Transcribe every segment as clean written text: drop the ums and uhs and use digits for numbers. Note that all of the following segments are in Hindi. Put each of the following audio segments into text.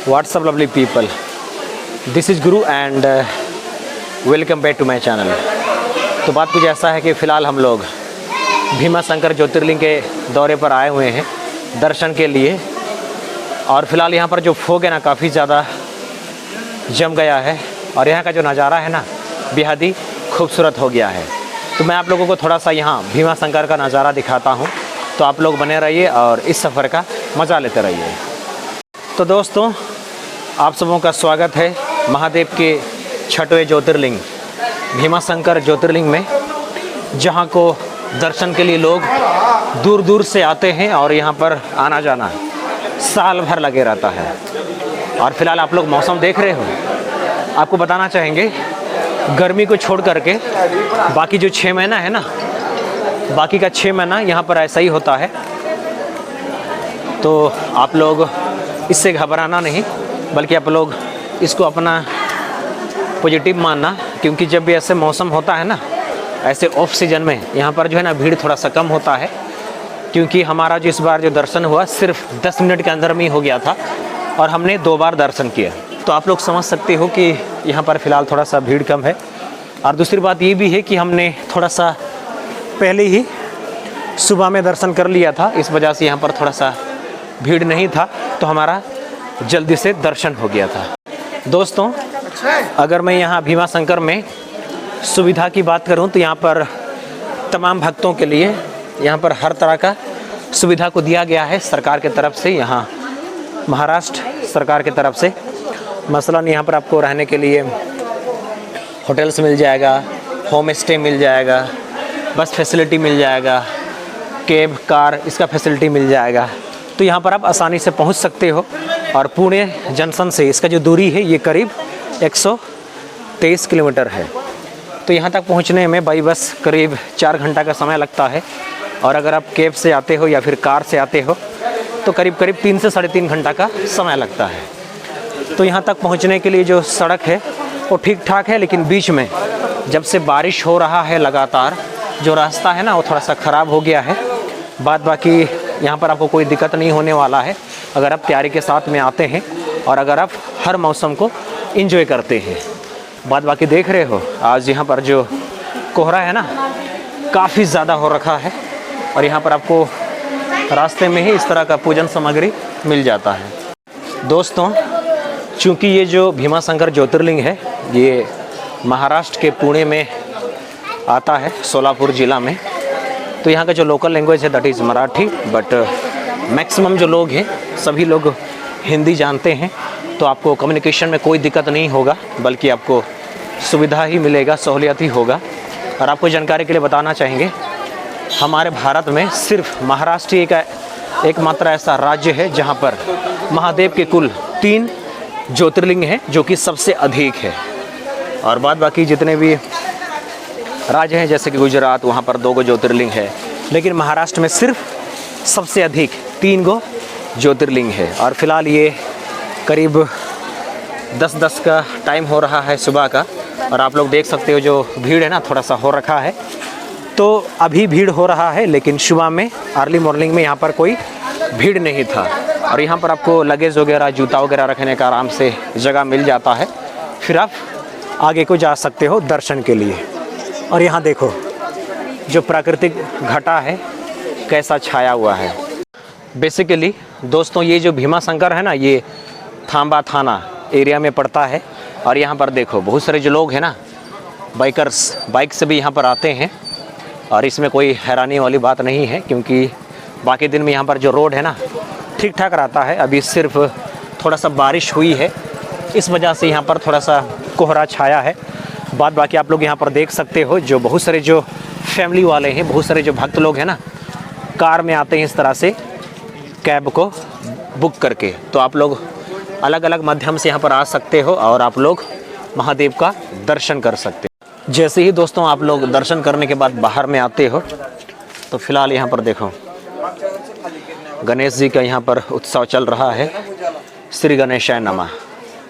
What's up lovely people, this is Guru and welcome back to my channel। तो बात कुछ ऐसा है कि फ़िलहाल हम लोग भीमा शंकर ज्योतिर्लिंग के दौरे पर आए हुए हैं दर्शन के लिए। और फ़िलहाल यहाँ पर जो फोग है ना काफ़ी ज़्यादा जम गया है और यहाँ का जो नज़ारा है ना बेहद ही खूबसूरत हो गया है। तो मैं आप लोगों को थोड़ा सा यहाँ भीमा शंकर का नज़ारा दिखाता हूँ, तो आप लोग बने रहिए और इस सफ़र का मज़ा लेते रहिए। तो दोस्तों, आप सबों का स्वागत है महादेव के छठवें ज्योतिर्लिंग भीमा शंकर ज्योतिर्लिंग में, जहाँ को दर्शन के लिए लोग दूर दूर से आते हैं और यहाँ पर आना जाना साल भर लगे रहता है। और फिलहाल आप लोग मौसम देख रहे हो, आपको बताना चाहेंगे गर्मी को छोड़ करके बाकी जो 6 महीना है ना, बाकी का 6 महीना यहाँ पर ऐसा ही होता है। तो आप लोग इससे घबराना नहीं, बल्कि आप लोग इसको अपना पॉजिटिव मानना, क्योंकि जब भी ऐसे मौसम होता है ना, ऐसे ऑफ सीजन में यहाँ पर जो है ना भीड़ थोड़ा सा कम होता है। क्योंकि हमारा जो इस बार जो दर्शन हुआ सिर्फ 10 मिनट के अंदर में ही हो गया था और हमने 2 बार दर्शन किया। तो आप लोग समझ सकते हो कि यहाँ पर फ़िलहाल थोड़ा सा भीड़ कम है। और दूसरी बात ये भी है कि हमने थोड़ा सा पहले ही सुबह में दर्शन कर लिया था, इस वजह से यहाँ पर थोड़ा सा भीड़ नहीं था, तो हमारा जल्दी से दर्शन हो गया था। दोस्तों, अगर मैं यहाँ भीमा शंकर में सुविधा की बात करूँ तो यहाँ पर तमाम भक्तों के लिए यहाँ पर हर तरह का सुविधा को दिया गया है सरकार के तरफ से, यहाँ महाराष्ट्र सरकार के तरफ से। मसलन यहाँ पर आपको रहने के लिए होटल्स मिल जाएगा, होम स्टे मिल जाएगा, बस फैसिलिटी मिल जाएगा, कैब कार इसका फैसिलिटी मिल जाएगा। तो यहाँ पर आप आसानी से पहुँच सकते हो। और पुणे जंक्शन से इसका जो दूरी है ये करीब 123 किलोमीटर है। तो यहाँ तक पहुँचने में बाई बस करीब 4 घंटा का समय लगता है। और अगर आप कैब से आते हो या फिर कार से आते हो तो करीब 3 से 3.5 घंटा का समय लगता है। तो यहाँ तक पहुँचने के लिए जो सड़क है वो ठीक ठाक है, लेकिन बीच में जब से बारिश हो रहा है लगातार, जो रास्ता है ना वो थोड़ा सा ख़राब हो गया है। बाकी यहाँ पर आपको कोई दिक्कत नहीं होने वाला है अगर आप तैयारी के साथ में आते हैं और अगर आप हर मौसम को एंजॉय करते हैं। बाकी देख रहे हो आज यहाँ पर जो कोहरा है ना काफ़ी ज़्यादा हो रखा है और यहाँ पर आपको रास्ते में ही इस तरह का पूजन सामग्री मिल जाता है। दोस्तों, चूँकि ये जो भीमा शंकर ज्योतिर्लिंग है ये महाराष्ट्र के पुणे में आता है, सोलापुर ज़िला में। तो यहाँ का जो लोकल लैंग्वेज है that is Marathi, but maximum जो लोग हैं सभी लोग हिंदी जानते हैं। तो आपको कम्युनिकेशन में कोई दिक्कत नहीं होगा, बल्कि आपको सुविधा ही मिलेगा, सहूलियत ही होगा। और आपको जानकारी के लिए बताना चाहेंगे, हमारे भारत में सिर्फ महाराष्ट्र ही का एकमात्र ऐसा राज्य है जहाँ पर महादेव के कुल 3 ज्योतिर्लिंग हैं, जो कि सबसे अधिक है। और बाकी जितने भी राज्य हैं जैसे कि गुजरात, वहाँ पर 2 ज्योतिर्लिंग है, लेकिन महाराष्ट्र में सिर्फ सबसे अधिक 3 ज्योतिर्लिंग है। और फिलहाल ये करीब 10 का टाइम हो रहा है सुबह का, और आप लोग देख सकते हो जो भीड़ है ना थोड़ा सा हो रखा है। तो अभी भीड़ हो रहा है, लेकिन सुबह में अर्ली मॉर्निंग में यहाँ पर कोई भीड़ नहीं था। और यहाँ पर आपको लगेज वगैरह, जूता वगैरह रखने का आराम से जगह मिल जाता है, फिर आप आगे को जा सकते हो दर्शन के लिए। और यहाँ देखो जो प्राकृतिक घटा है कैसा छाया हुआ है। बेसिकली दोस्तों, ये जो भीमा शंकर है ना ये थांबा थाना एरिया में पड़ता है। और यहाँ पर देखो बहुत सारे जो लोग हैं ना बाइकर्स, बाइक से भी यहाँ पर आते हैं। और इसमें कोई हैरानी वाली बात नहीं है, क्योंकि बाकी दिन में यहाँ पर जो रोड है ना ठीक ठाक रहता है। अभी सिर्फ थोड़ा सा बारिश हुई है, इस वजह से यहाँ पर थोड़ा सा कोहरा छाया है। बाकी आप लोग यहाँ पर देख सकते हो जो बहुत सारे जो फैमिली वाले हैं, बहुत सारे जो भक्त लोग हैं ना कार में आते हैं इस तरह से कैब को बुक करके। तो आप लोग अलग अलग माध्यम से यहाँ पर आ सकते हो और आप लोग महादेव का दर्शन कर सकते हो। जैसे ही दोस्तों आप लोग दर्शन करने के बाद बाहर में आते हो तो फिलहाल यहाँ पर देखो गणेश जी का यहाँ पर उत्सव चल रहा है, श्री गणेशाय नमः।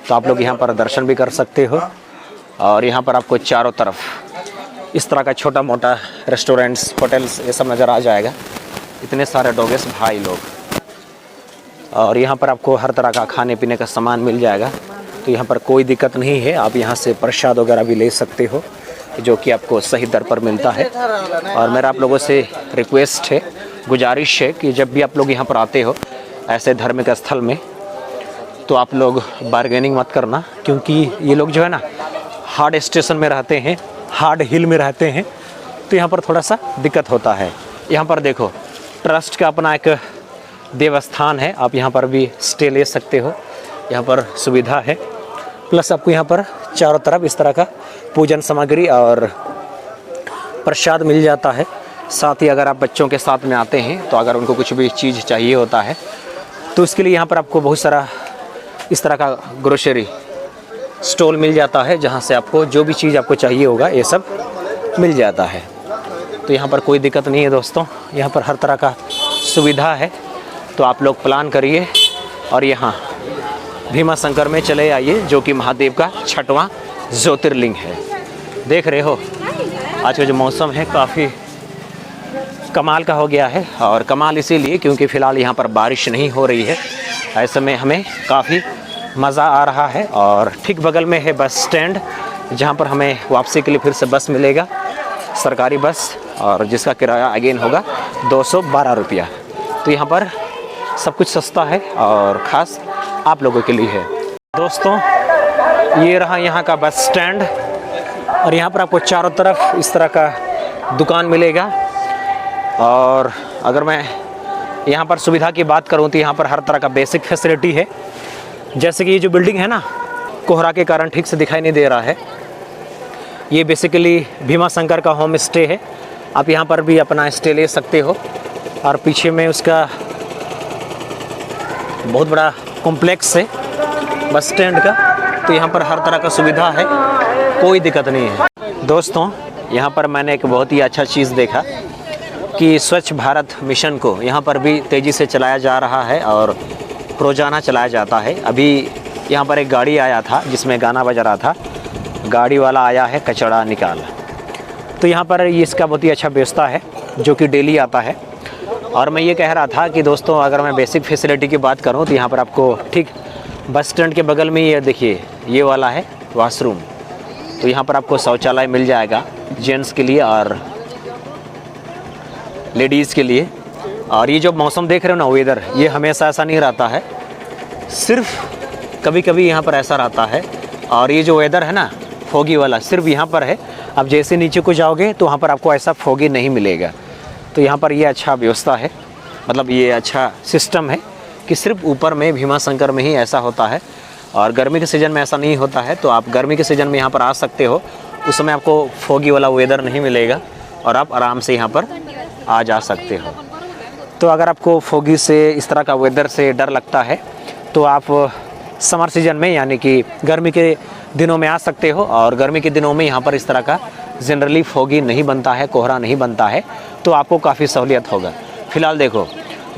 तो आप लोग यहाँ पर दर्शन भी कर सकते हो। और यहाँ पर आपको चारों तरफ इस तरह का छोटा मोटा रेस्टोरेंट्स, होटल्स ये सब नज़र आ जाएगा। इतने सारे डोगेस भाई लोग। और यहाँ पर आपको हर तरह का खाने पीने का सामान मिल जाएगा। तो यहाँ पर कोई दिक्कत नहीं है, आप यहाँ से प्रसाद वगैरह भी ले सकते हो जो कि आपको सही दर पर मिलता है। और मेरा आप लोगों से रिक्वेस्ट है, गुजारिश है कि जब भी आप लोग यहाँ पर आते हो ऐसे धार्मिक स्थल में तो आप लोग बार्गेनिंग मत करना, क्योंकि ये लोग जो है ना हार्ड स्टेशन में रहते हैं, हार्ड हिल में रहते हैं, तो यहाँ पर थोड़ा सा दिक्कत होता है। यहाँ पर देखो ट्रस्ट का अपना एक देवस्थान है, आप यहाँ पर भी स्टे ले सकते हो, यहाँ पर सुविधा है। प्लस आपको यहाँ पर चारों तरफ इस तरह का पूजन सामग्री और प्रसाद मिल जाता है। साथ ही अगर आप बच्चों के साथ में आते हैं तो अगर उनको कुछ भी चीज़ चाहिए होता है तो उसके लिए यहाँ पर आपको बहुत सारा इस तरह का ग्रोसरी स्टॉल मिल जाता है, जहाँ से आपको जो भी चीज़ आपको चाहिए होगा ये सब मिल जाता है। तो यहाँ पर कोई दिक्कत नहीं है दोस्तों, यहाँ पर हर तरह का सुविधा है। तो आप लोग प्लान करिए और यहाँ भीमा शंकर में चले आइए, जो कि महादेव का 6वां ज्योतिर्लिंग है। देख रहे हो आज का जो मौसम है काफ़ी कमाल का हो गया है, और कमाल इसीलिए क्योंकि फ़िलहाल यहाँ पर बारिश नहीं हो रही है। ऐसे में हमें काफ़ी मज़ा आ रहा है। और ठीक बगल में है बस स्टैंड, जहाँ पर हमें वापसी के लिए फिर से बस मिलेगा, सरकारी बस, और जिसका किराया अगेन होगा 212 रुपया। तो यहाँ पर सब कुछ सस्ता है और ख़ास आप लोगों के लिए है। दोस्तों ये रहा यहाँ का बस स्टैंड, और यहाँ पर आपको चारों तरफ इस तरह का दुकान मिलेगा। और अगर मैं यहाँ पर सुविधा की बात करूँ तो यहाँ पर हर तरह का बेसिक फैसिलिटी है। जैसे कि ये जो बिल्डिंग है ना, कोहरा के कारण ठीक से दिखाई नहीं दे रहा है, ये बेसिकली भीमा शंकर का होम स्टे है। आप यहाँ पर भी अपना स्टे ले सकते हो। और पीछे में उसका बहुत बड़ा कॉम्प्लेक्स है बस स्टैंड का, तो यहाँ पर हर तरह का सुविधा है, कोई दिक्कत नहीं है। दोस्तों यहाँ पर मैंने एक बहुत ही अच्छा चीज़ देखा कि स्वच्छ भारत मिशन को यहाँ पर भी तेज़ी से चलाया जा रहा है और रोज़ाना चलाया जाता है। अभी यहाँ पर एक गाड़ी आया था जिसमें गाना बज रहा था, गाड़ी वाला आया है कचरा निकाल। तो यहाँ पर इसका बहुत ही अच्छा व्यवस्था है जो कि डेली आता है। और मैं ये कह रहा था कि दोस्तों अगर मैं बेसिक फैसिलिटी की बात करूँ तो यहाँ पर आपको ठीक बस स्टैंड के बगल में ये देखिए ये वाला है वॉशरूम। तो यहाँ पर आपको शौचालय मिल जाएगा जेंट्स के लिए और लेडीज़ के लिए। और ये जो मौसम देख रहे हो ना वेदर, ये हमेशा ऐसा नहीं रहता है, सिर्फ कभी कभी यहाँ पर ऐसा रहता है। और ये जो वेदर है ना फोगी वाला, सिर्फ यहाँ पर है। अब जैसे नीचे को जाओगे तो वहाँ पर आपको ऐसा फोगी नहीं मिलेगा। तो यहाँ पर ये अच्छा व्यवस्था है, मतलब ये अच्छा सिस्टम है कि सिर्फ ऊपर में भीमा शंकर में ही ऐसा होता है। और गर्मी के सीज़न में ऐसा नहीं होता है। तो आप गर्मी के सीज़न में यहाँ पर आ सकते हो, उस समय आपको फोगी वाला वेदर नहीं मिलेगा और आप आराम से यहाँ पर आ जा सकते हो। तो अगर आपको फोगी से इस तरह का वेदर से डर लगता है तो आप समर सीज़न में यानी कि गर्मी के दिनों में आ सकते हो। और गर्मी के दिनों में यहाँ पर इस तरह का जनरली फोगी नहीं बनता है, कोहरा नहीं बनता है, तो आपको काफ़ी सहूलियत होगा। फ़िलहाल देखो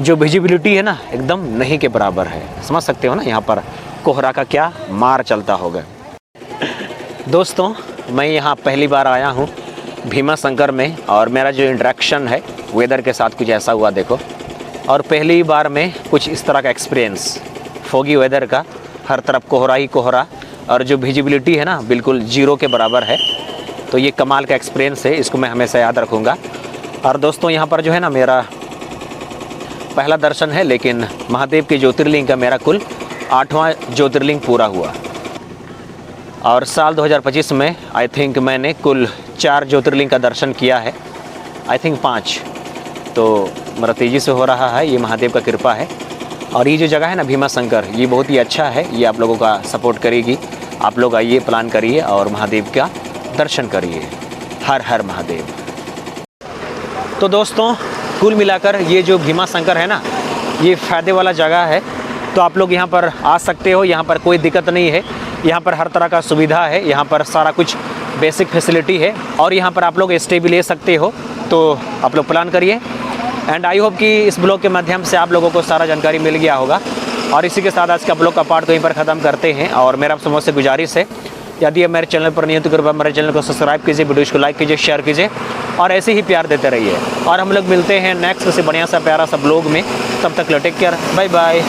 जो विजिबिलिटी है ना एकदम नहीं के बराबर है, समझ सकते हो ना यहाँ पर कोहरा का क्या मार चलता होगा। दोस्तों मैं यहाँ पहली बार आया हूँ भीमा शंकर में, और मेरा जो इंटरेक्शन है वेदर के साथ कुछ ऐसा हुआ देखो। और पहली बार में कुछ इस तरह का एक्सपीरियंस फोगी वेदर का, हर तरफ कोहरा ही कोहरा, और जो विजिबिलिटी है ना बिल्कुल जीरो के बराबर है। तो ये कमाल का एक्सपीरियंस है, इसको मैं हमेशा याद रखूँगा। और दोस्तों यहाँ पर जो है ना मेरा पहला दर्शन है, लेकिन महादेव के ज्योतिर्लिंग का मेरा कुल 8वां ज्योतिर्लिंग पूरा हुआ। और साल 2025 में आई थिंक मैंने कुल 4 ज्योतिर्लिंग का दर्शन किया है, आई थिंक 5। तो मेरा तेज़ी से हो रहा है, ये महादेव का कृपा है। और ये जो जगह है ना भीमा शंकर, ये बहुत ही अच्छा है, ये आप लोगों का सपोर्ट करेगी। आप लोग आइए, प्लान करिए और महादेव का दर्शन करिए। हर हर महादेव। तो दोस्तों कुल मिलाकर ये जो भीमा शंकर है ना, ये फ़ायदे वाला जगह है। तो आप लोग यहाँ पर आ सकते हो, यहाँ पर कोई दिक्कत नहीं है, यहाँ पर हर तरह का सुविधा है, यहाँ पर सारा कुछ बेसिक फैसिलिटी है। और यहाँ पर आप लोग स्टे भी ले सकते हो। तो आप लोग प्लान करिए। एंड आई होप कि इस ब्लॉग के माध्यम से आप लोगों को सारा जानकारी मिल गया होगा। और इसी के साथ आज का ब्लॉग का पार्ट को यहीं पर ख़त्म करते हैं। और मेरा आप समझ से गुजारिश है, यदि आप मेरे चैनल पर नहीं हो तो कृपया मेरे चैनल को सब्सक्राइब कीजिए, वीडियोज़ को लाइक कीजिए, शेयर कीजिए और ऐसे ही प्यार देते रहिए। और हम लोग मिलते हैं नेक्स्ट से बढ़िया सा प्यारा सा ब्लॉग में। तब तक टेक केयर, बाय बाय।